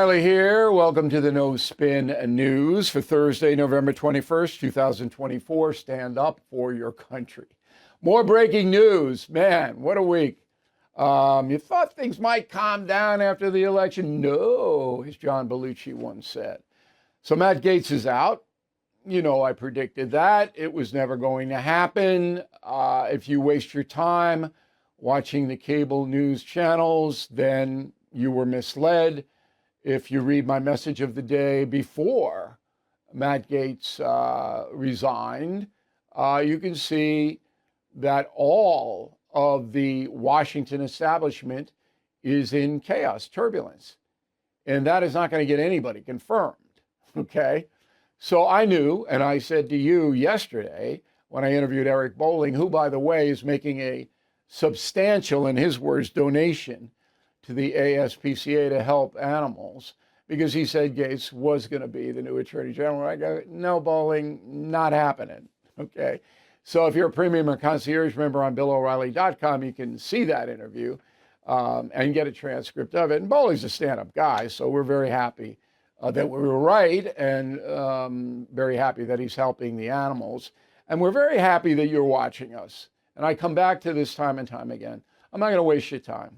O'Reilly here. Welcome to the No Spin News for Thursday, November 21st, 2024. Stand up for your country. More breaking news. Man, what a week. You thought things might calm down after the election? No, as John Belushi once said. So Matt Gaetz is out. You know, I predicted that. It was never going to happen. If you waste your time watching the cable news channels, then you were misled. If you read my message of the day before Matt Gaetz resigned, you can see that all of the Washington establishment is in chaos, turbulence. And that is not going to get anybody confirmed, okay? So I knew, and I said to you yesterday when I interviewed Eric Bolling, who, by the way, is making a substantial, in his words, donation to the ASPCA to help animals, because he said Gaetz was going to be the new Attorney General. I go, no, Bolling, not happening. Okay. So if you're a premium or concierge member on BillO'Reilly.com, you can see that interview and get a transcript of it. And Bolling's a stand-up guy, so we're very happy that we were right, and very happy that he's helping the animals. And we're very happy that you're watching us. And I come back to this time and time again. I'm not going to waste your time.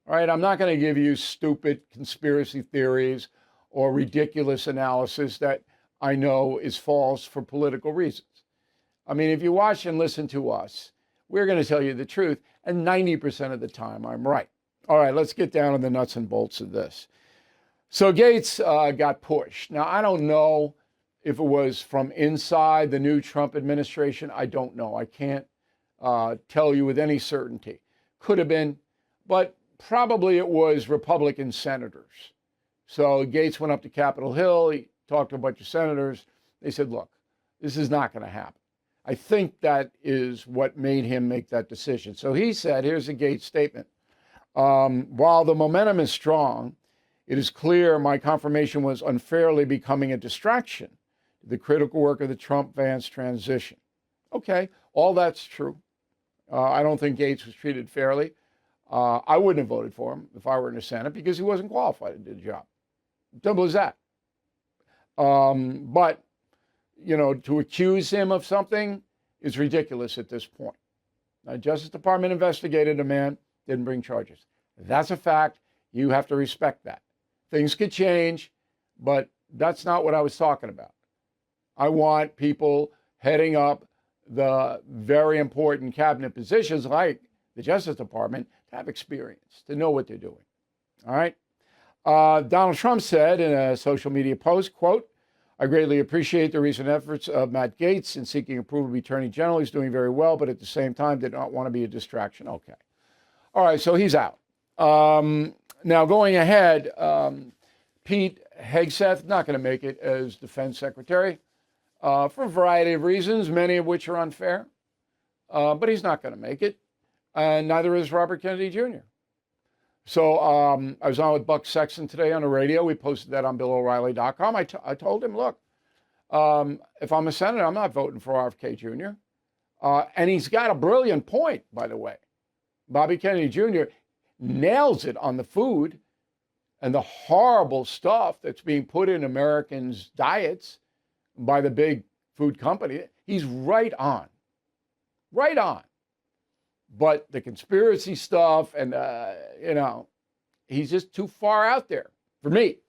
All right, I'm not going to give you stupid conspiracy theories or ridiculous analysis that I know is false for political reasons. I mean, if you watch and listen to us, we're going to tell you the truth, and 90% of the time I'm right. All right, let's get down to the nuts and bolts of this. So Gaetz got pushed. Now, I don't know if it was from inside the new Trump administration. I don't know. I can't tell you with any certainty. Could have been, but probably it was Republican senators. So Gaetz went up to Capitol Hill. He talked to a bunch of senators. They said, look, this is not going to happen. I think that is what made him make that decision. So he said, here's a Gaetz statement. While the momentum is strong, it is clear my confirmation was unfairly becoming a distraction to the critical work of the Trump-Vance transition. Okay, all that's true. I don't think Gaetz was treated fairly. I wouldn't have voted for him if I were in the Senate because he wasn't qualified to do the job. Simple as that. But, you know, to accuse him of something is ridiculous at this point. The Justice Department investigated a man, didn't bring charges. That's a fact. You have to respect that. Things could change, but that's not what I was talking about. I want people heading up the very important cabinet positions like the Justice Department to have experience, to know what they're doing. All right? Donald Trump said in a social media post, quote, I greatly appreciate the recent efforts of Matt Gaetz in seeking approval to be Attorney General. He's doing very well, but at the same time did not want to be a distraction. Okay. All right, so he's out. Now going ahead, Pete Hegseth not going to make it as Defense Secretary for a variety of reasons, many of which are unfair, but he's not going to make it. And neither is Robert Kennedy Jr. So I was on with Buck Sexton today on the radio. We posted that on BillO'Reilly.com. I told him, look, if I'm a senator, I'm not voting for RFK Jr. And he's got a brilliant point, by the way. Bobby Kennedy Jr. nails it on the food and the horrible stuff that's being put in Americans' diets by the big food company. He's right on. Right on. But the conspiracy stuff and, you know, he's just too far out there for me.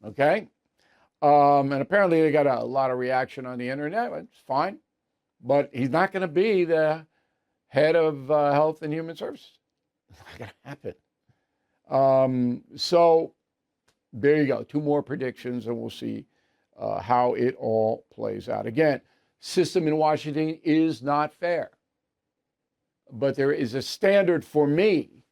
Okay? And apparently they got a lot of reaction on the internet. It's fine. But he's not going to be the head of Health and Human Services. It's not going to happen. So there you go. Two more predictions, and we'll see how it all plays out. Again, system in Washington is not fair. But there is a standard for me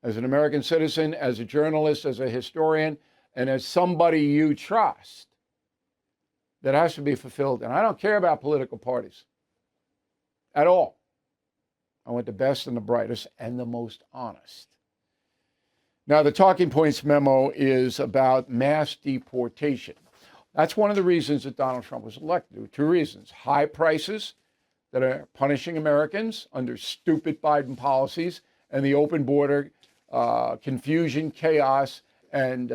as an American citizen, as a journalist, as a historian, and as somebody you trust that has to be fulfilled. And I don't care about political parties at all. I want the best and the brightest and the most honest. Now, the talking points memo is about mass deportation. That's one of the reasons that Donald Trump was elected. There were two reasons: high prices that are punishing Americans under stupid Biden policies, and the open border, confusion, chaos, and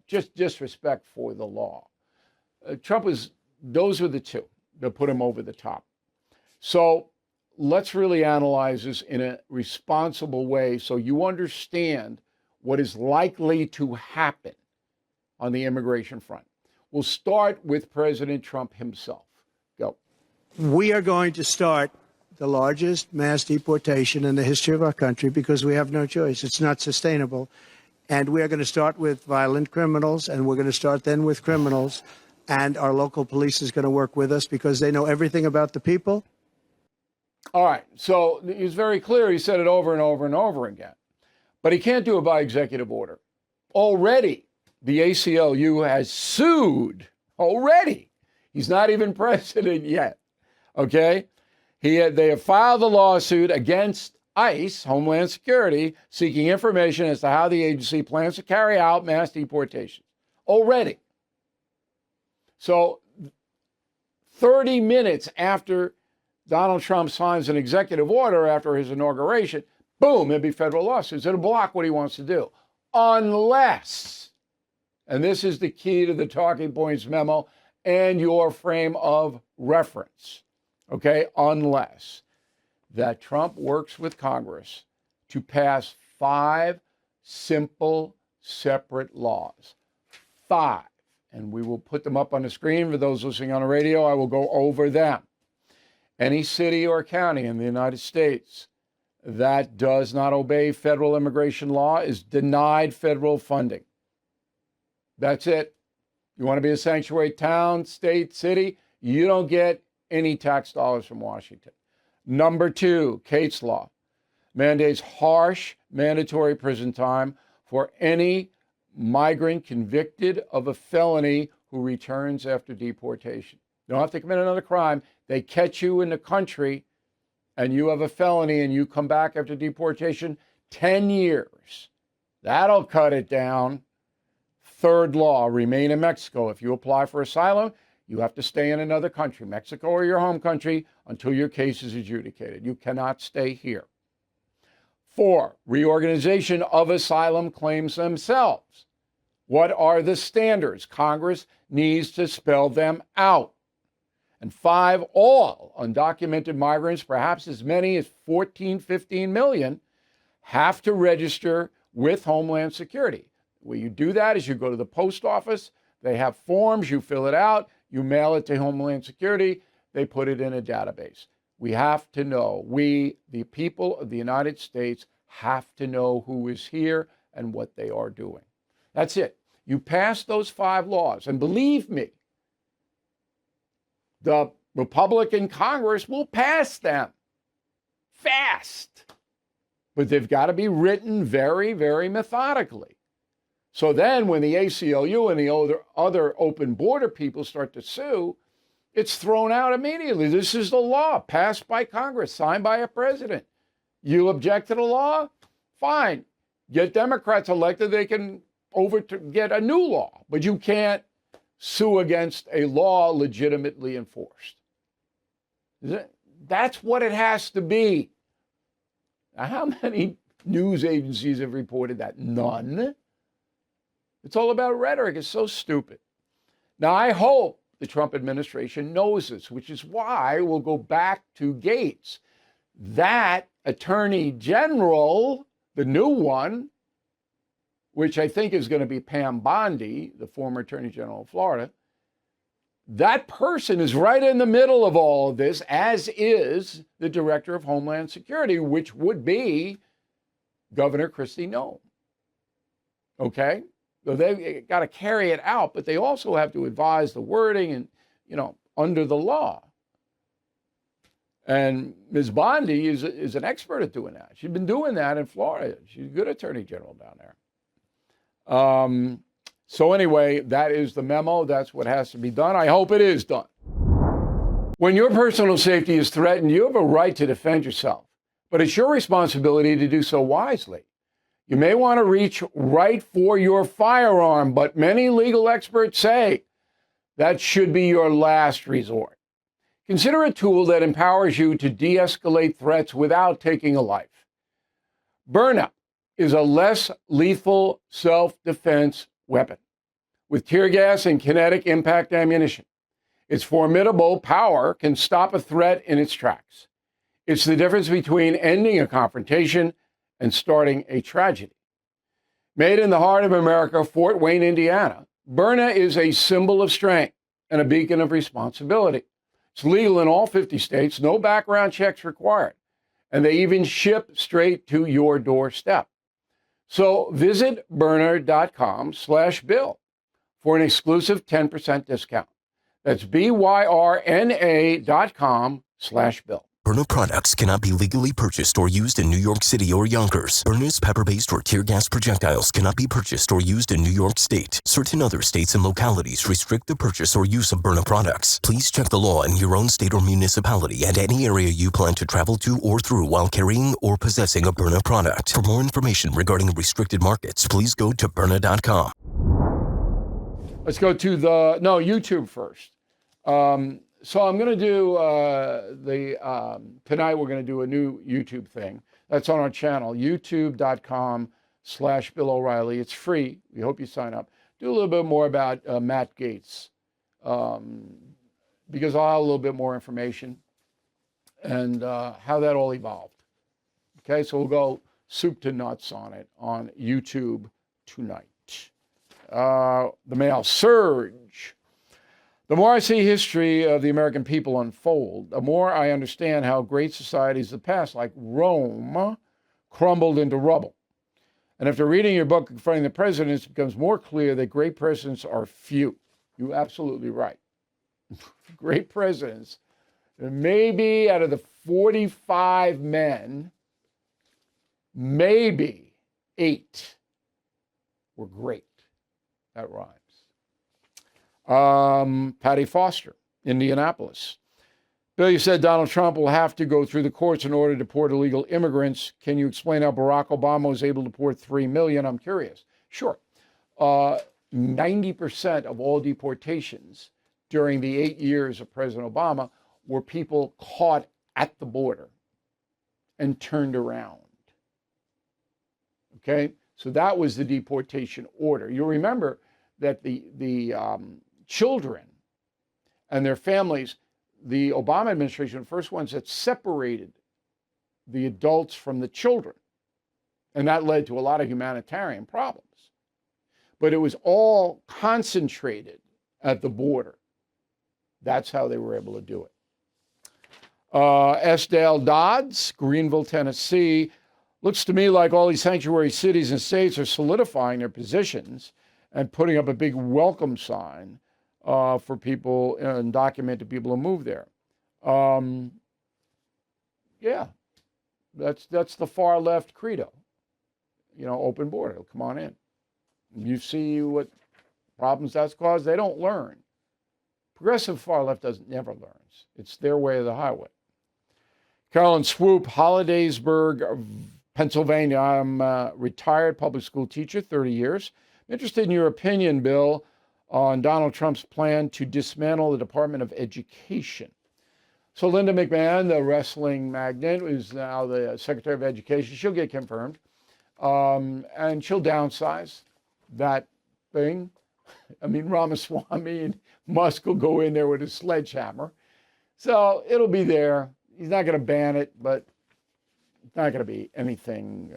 just disrespect for the law. Those were the two that put him over the top. So let's really analyze this in a responsible way so you understand what is likely to happen on the immigration front. We'll start with President Trump himself. Go. We are going to start the largest mass deportation in the history of our country because we have no choice. It's not sustainable. And we are going to start with violent criminals, and we're going to start then with criminals. And our local police is going to work with us because they know everything about the people. All right. So he's very clear. He said it over and over and over again. But he can't do it by executive order. Already, the ACLU has sued. Already. He's not even president yet. Okay? They have filed a lawsuit against ICE, Homeland Security, seeking information as to how the agency plans to carry out mass deportations. Already. So 30 minutes after Donald Trump signs an executive order after his inauguration, boom, it'd be federal lawsuits. It'll block what he wants to do. Unless, and this is the key to the talking points memo and your frame of reference, okay, unless that Trump works with Congress to pass 5 simple, separate laws. 5. And we will put them up on the screen for those listening on the radio. I will go over them. Any city or county in the United States that does not obey federal immigration law is denied federal funding. That's it. You want to be a sanctuary town, state, city, you don't get any tax dollars from Washington. Number 2, Gaetz law mandates harsh mandatory prison time for any migrant convicted of a felony who returns after deportation. You don't have to commit another crime. They catch you in the country and you have a felony and you come back after deportation, 10 years. That'll cut it down. 3rd law, remain in Mexico. If you apply for asylum, you have to stay in another country, Mexico or your home country, until your case is adjudicated. You cannot stay here. 4, reorganization of asylum claims themselves. What are the standards? Congress needs to spell them out. And 5, all undocumented migrants, perhaps as many as 14, 15 million, have to register with Homeland Security. The way you do that is you go to the post office, they have forms, you fill it out, you mail it to Homeland Security, they put it in a database. We have to know, we, the people of the United States, have to know who is here and what they are doing. That's it. You pass those 5 laws, and believe me, the Republican Congress will pass them fast. But they've got to be written very, very methodically. So then when the ACLU and the other open border people start to sue, it's thrown out immediately. This is the law passed by Congress, signed by a president. You object to the law? Fine. Get Democrats elected, they can get a new law. But you can't sue against a law legitimately enforced. That's what it has to be. Now, how many news agencies have reported that? None. It's all about rhetoric. It's so stupid. Now, I hope the Trump administration knows this, which is why we'll go back to Gaetz. That attorney general, the new one, which I think is going to be Pam Bondi, the former attorney general of Florida, that person is right in the middle of all of this, as is the director of Homeland Security, which would be Governor Kristi Noem. Okay? So they've got to carry it out, but they also have to advise the wording and, under the law. And Ms. Bondi is an expert at doing that. She's been doing that in Florida. She's a good attorney general down there. So anyway, that is the memo. That's what has to be done. I hope it is done. When your personal safety is threatened, you have a right to defend yourself, but it's your responsibility to do so wisely. You may want to reach right for your firearm, but many legal experts say that should be your last resort. Consider a tool that empowers you to de-escalate threats without taking a life. Burna is a less lethal self-defense weapon with tear gas and kinetic impact ammunition. Its formidable power can stop a threat in its tracks. It's the difference between ending a confrontation and starting a tragedy. Made in the heart of America, Fort Wayne, Indiana, Burna is a symbol of strength and a beacon of responsibility. It's legal in all 50 states, no background checks required, and they even ship straight to your doorstep. So visit Burna.com/Bill for an exclusive 10% discount. That's BYRNA.com/Bill. Burna products cannot be legally purchased or used in New York City or Yonkers. Burna's pepper-based or tear gas projectiles cannot be purchased or used in New York State. Certain other states and localities restrict the purchase or use of Burna products. Please check the law in your own state or municipality and any area you plan to travel to or through while carrying or possessing a Burna product. For more information regarding restricted markets, please go to Burna.com. Let's go to YouTube first. So I'm going to do tonight we're going to do a new YouTube thing. That's on our channel, youtube.com/Bill O'Reilly. It's free. We hope you sign up. Do a little bit more about Matt Gaetz, because I'll have a little bit more information and how that all evolved. Okay, so we'll go soup to nuts on it on YouTube tonight. The mail surge. The more I see history of the American people unfold, the more I understand how great societies of the past, like Rome, crumbled into rubble. And after reading your book, Confronting the Presidents, it becomes more clear that great presidents are few. You're absolutely right. Great presidents, maybe out of the 45 men, maybe 8 were great. That rhymes. Patty Foster, Indianapolis. Bill, you said Donald Trump will have to go through the courts in order to deport illegal immigrants. Can you explain how Barack Obama was able to deport 3 million? I'm curious. Sure. 90% of all deportations during the 8 years of President Obama were people caught at the border and turned around. Okay? So that was the deportation order. You'll remember that the children and their families, the Obama administration were the first ones that separated the adults from the children. And that led to a lot of humanitarian problems. But it was all concentrated at the border. That's how they were able to do it. S. Dale Dodds, Greenville, Tennessee. Looks to me like all these sanctuary cities and states are solidifying their positions and putting up a big welcome sign for people and documented people who move there. Yeah, that's the far left credo. You know, open border, come on in. You see what problems that's caused. They don't learn. Progressive far left never learns. It's their way of the highway. Carolyn Swoop, Hollidaysburg, Pennsylvania. I'm a retired public school teacher, 30 years. I'm interested in your opinion, Bill, on Donald Trump's plan to dismantle the Department of Education. So Linda McMahon, the wrestling magnate, is now the Secretary of Education. She'll get confirmed. And she'll downsize that thing. I mean, Ramaswamy and Musk will go in there with a sledgehammer. So it'll be there. He's not going to ban it, but it's not going to be anything.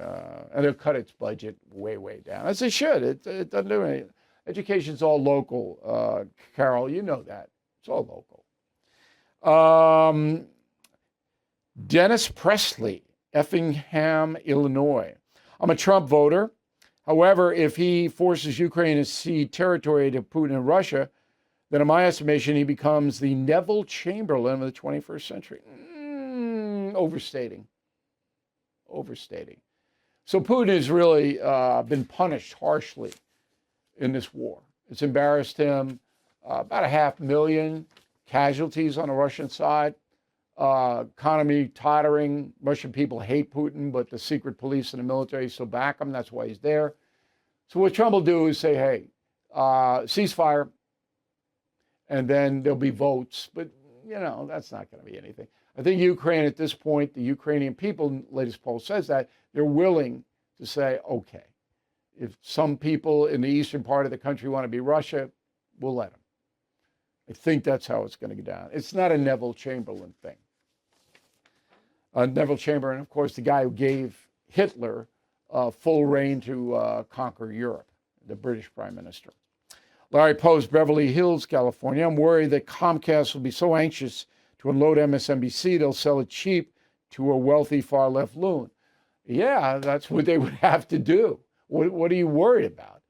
And they'll cut its budget way, way down, as they should. It doesn't do anything. Education's all local, Carol. You know that. It's all local. Dennis Presley, Effingham, Illinois. I'm a Trump voter. However, if he forces Ukraine to cede territory to Putin and Russia, then in my estimation, he becomes the Neville Chamberlain of the 21st century. Overstating. So Putin has really been punished harshly in this war. It's embarrassed him. About 500,000 casualties on the Russian side. Economy tottering. Russian people hate Putin, but the secret police and the military still back him. That's why he's there. So what Trump will do is say, hey, ceasefire, and then there'll be votes. But, you know, that's not going to be anything. I think Ukraine at this point, the Ukrainian people, latest poll says that, they're willing to say, okay, if some people in the eastern part of the country want to be Russia, we'll let them. I think that's how it's going to go down. It's not a Neville Chamberlain thing. Neville Chamberlain, of course, the guy who gave Hitler full reign to conquer Europe, the British Prime Minister. Larry Post, Beverly Hills, California. I'm worried that Comcast will be so anxious to unload MSNBC, they'll sell it cheap to a wealthy far-left loon. Yeah, that's what they would have to do. What are you worried about?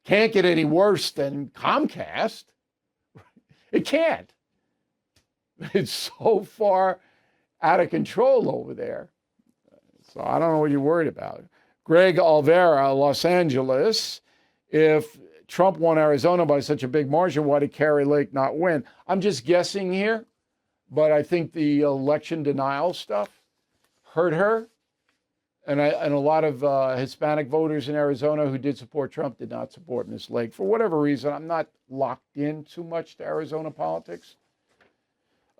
Can't get any worse than Comcast. It can't. It's so far out of control over there. So I don't know what you're worried about. Greg Alvera, Los Angeles. If Trump won Arizona by such a big margin, why did Kari Lake not win? I'm just guessing here, but I think the election denial stuff hurt her. And a lot of Hispanic voters in Arizona who did support Trump did not support Ms. Lake. For whatever reason, I'm not locked in too much to Arizona politics.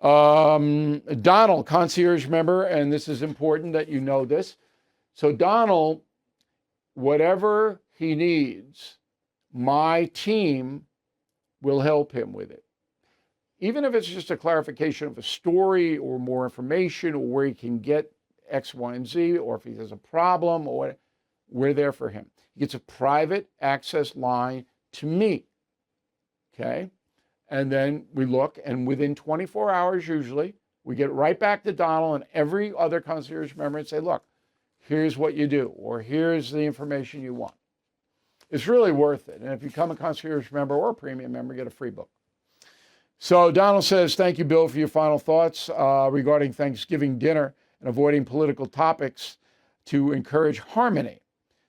Donald, concierge member, and this is important that you know this. So Donald, whatever he needs, my team will help him with it. Even if it's just a clarification of a story or more information or where he can get X, Y, and Z, or if he has a problem or what, we're there for him. He gets a private access line to me, okay? And then we look, and within 24 hours usually, we get right back to Donald and every other concierge member and say, look, here's what you do, or here's the information you want. It's really worth it. And if you become a concierge member or a premium member, you get a free book. So Donald says, thank you, Bill, for your final thoughts regarding Thanksgiving dinner and avoiding political topics to encourage harmony.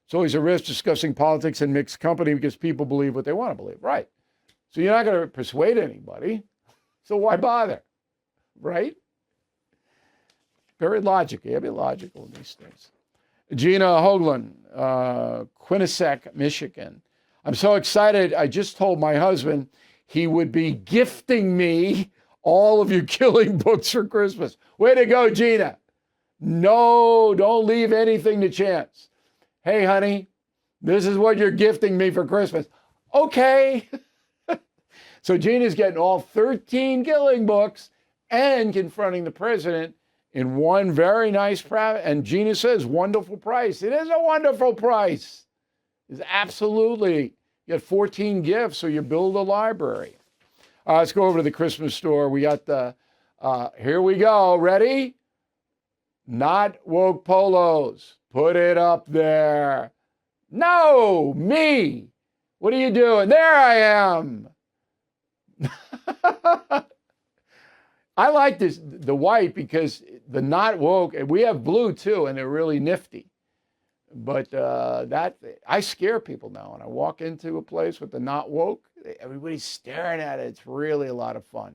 It's always a risk discussing politics in mixed company because people believe what they want to believe, right? So you're not going to persuade anybody, so why bother, right? Very logical. You have to be logical in these things. Gina Hoagland, Quinnipiac, Michigan. I'm so excited. I just told my husband he would be gifting me all of your killing books for Christmas. Way to go, Gina. No, don't leave anything to chance. Hey, honey, this is what you're gifting me for Christmas. Okay. So Gina's getting all 13 killing books and Confronting the President in one very nice, and Gina says, wonderful price. It is a wonderful price. It's absolutely. You get 14 gifts, so you build a library. Let's go over to the Christmas store. We got the, here we go. Ready? Not woke polos. Put it up there. No, me. What are you doing? There I am. I like this, the white, because the not woke, and we have blue too, and they're really nifty. But that, I scare people now. When I walk into a place with the not woke, everybody's staring at it. It's really a lot of fun.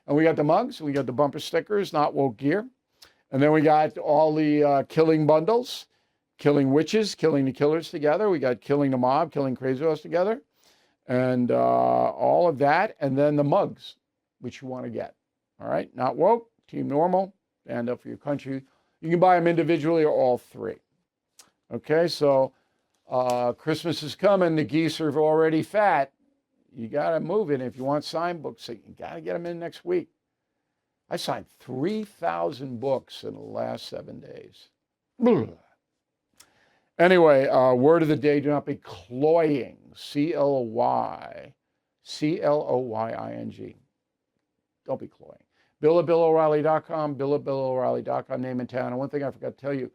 And we got the mugs, we got the bumper stickers, not woke gear. And then we got all the killing bundles, killing witches, killing the killers together. We got killing the mob, killing crazy horse together. And all of that. And then the mugs, which you want to get. All right, not woke, team normal, stand up for your country. You can buy them individually or all three. Okay, so Christmas is coming. The geese are already fat. You got to move it. If you want signed books, you got to get them in next week. I signed 3,000 books in the last 7 days. Anyway, word of the day, do not be cloying. C-L-O-Y-I-N-G. Don't be cloying. Bill at BillO'Reilly.com, Bill at BillO'Reilly.com, name and town. And one thing I forgot to tell you,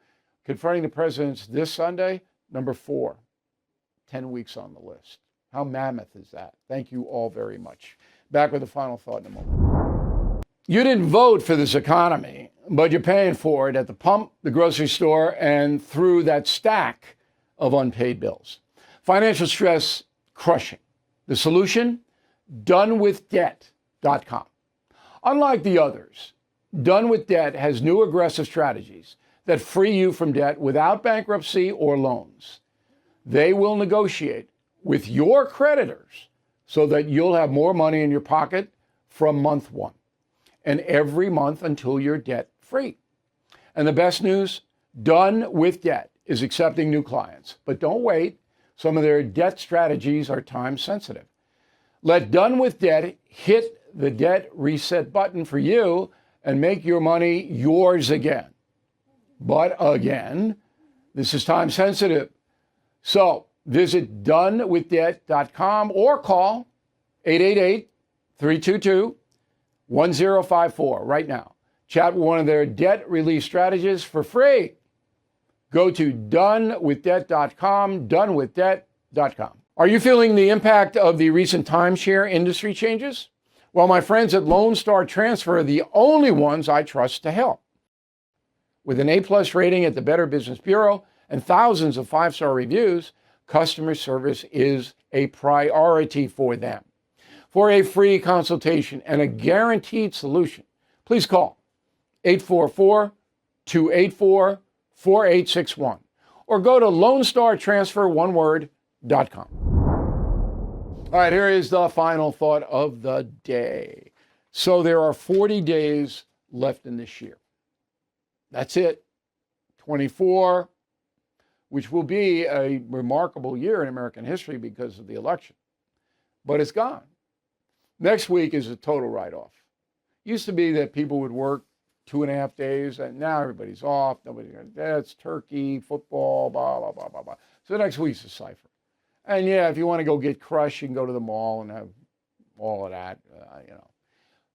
Confronting the President's this Sunday, number 4, 10 weeks on the list. How mammoth is that? Thank you all very much. Back with a final thought in a moment. You didn't vote for this economy, but you're paying for it at the pump, the grocery store, and through that stack of unpaid bills. Financial stress crushing. The solution? donewithdebt.com. Unlike the others, Done with Debt has new aggressive strategies that free you from debt without bankruptcy or loans. They will negotiate with your creditors so that you'll have more money in your pocket from month 1 and every month until you're debt free. And the best news, Done with Debt is accepting new clients. But don't wait. Some of their debt strategies are time sensitive. Let Done with Debt hit the debt reset button for you and make your money yours again. But again, this is time sensitive. So visit donewithdebt.com or call 888-322-1054 right now. Chat with one of their debt relief strategists for free. Go to donewithdebt.com, donewithdebt.com. Are you feeling the impact of the recent timeshare industry changes? Well, my friends at Lone Star Transfer are the only ones I trust to help. With an A+ rating at the Better Business Bureau and thousands of 5-star reviews, customer service is a priority for them. For a free consultation and a guaranteed solution, please call 844-284-4861 or go to LoneStarTransfer.com. All right, here is the final thought of the day. So there are 40 days left in this year. That's it. 24, which will be a remarkable year in American history because of the election. But it's gone. Next week is a total write-off. Used to be that people would work 2.5 days, and now everybody's off. That's turkey, football, blah, blah, blah, blah, blah. So next week's a cipher. And yeah, if you want to go get crushed, you can go to the mall and have all of that,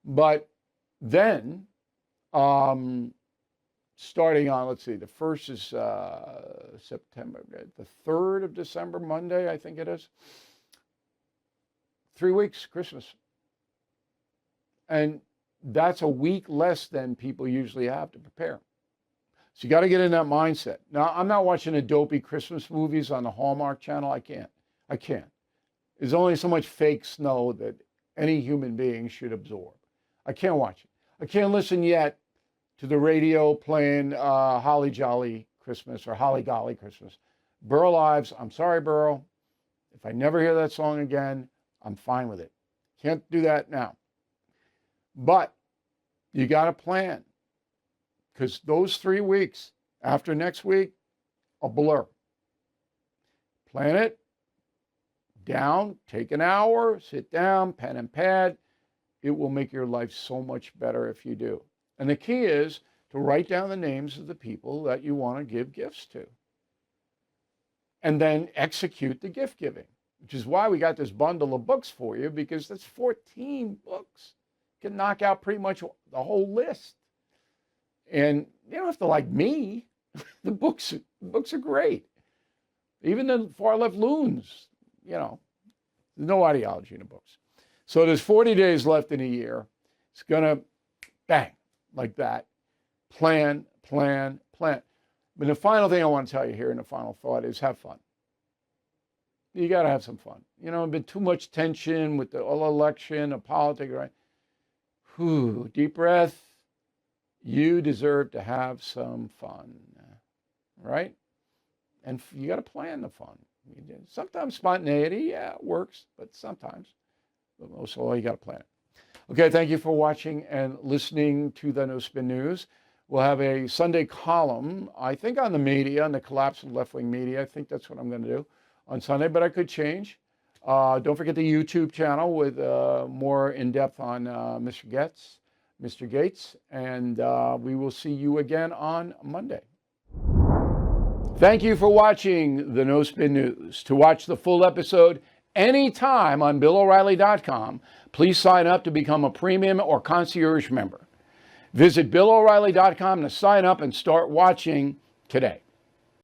But then, starting on, let's see, the first is September, the 3rd of December, Monday, I think it is. 3 weeks, Christmas. And that's a week less than people usually have to prepare. So you got to get in that mindset. Now, I'm not watching dopey Christmas movies on the Hallmark Channel. I can't. There's only so much fake snow that any human being should absorb. I can't watch it. I can't listen yet to the radio playing Holly Jolly Christmas or Holly Golly Christmas. Burl Ives, I'm sorry, Burl. If I never hear that song again, I'm fine with it. Can't do that now. But you got to plan, because those 3 weeks after next week, a blur. Plan it down, take an hour, sit down, pen and pad. It will make your life so much better if you do. And the key is to write down the names of the people that you want to give gifts to. And then execute the gift giving, which is why we got this bundle of books for you, because that's 14 books. You can knock out pretty much the whole list. And you don't have to like me. The books are great. Even the far left loons, there's no ideology in the books. So there's 40 days left in a year. It's going to bang like that. Plan. But the final thing I want to tell you here in the final thought is have fun. You got to have some fun. Been too much tension with the election, the politics, right? Deep breath. You deserve to have some fun, right? And you got to plan the fun. Sometimes spontaneity, it works, but sometimes. But most of all, you got to plan it. Okay, thank you for watching and listening to the No Spin News. We'll have a Sunday column, I think, on the media, on the collapse of left-wing media. I think that's what I'm going to do on Sunday, but I could change. Don't forget the YouTube channel with more in-depth on Mr. Gaetz, and we will see you again on Monday. Thank you for watching the No Spin News. To watch the full episode anytime on BillO'Reilly.com, please sign up to become a premium or concierge member. Visit BillO'Reilly.com to sign up and start watching today.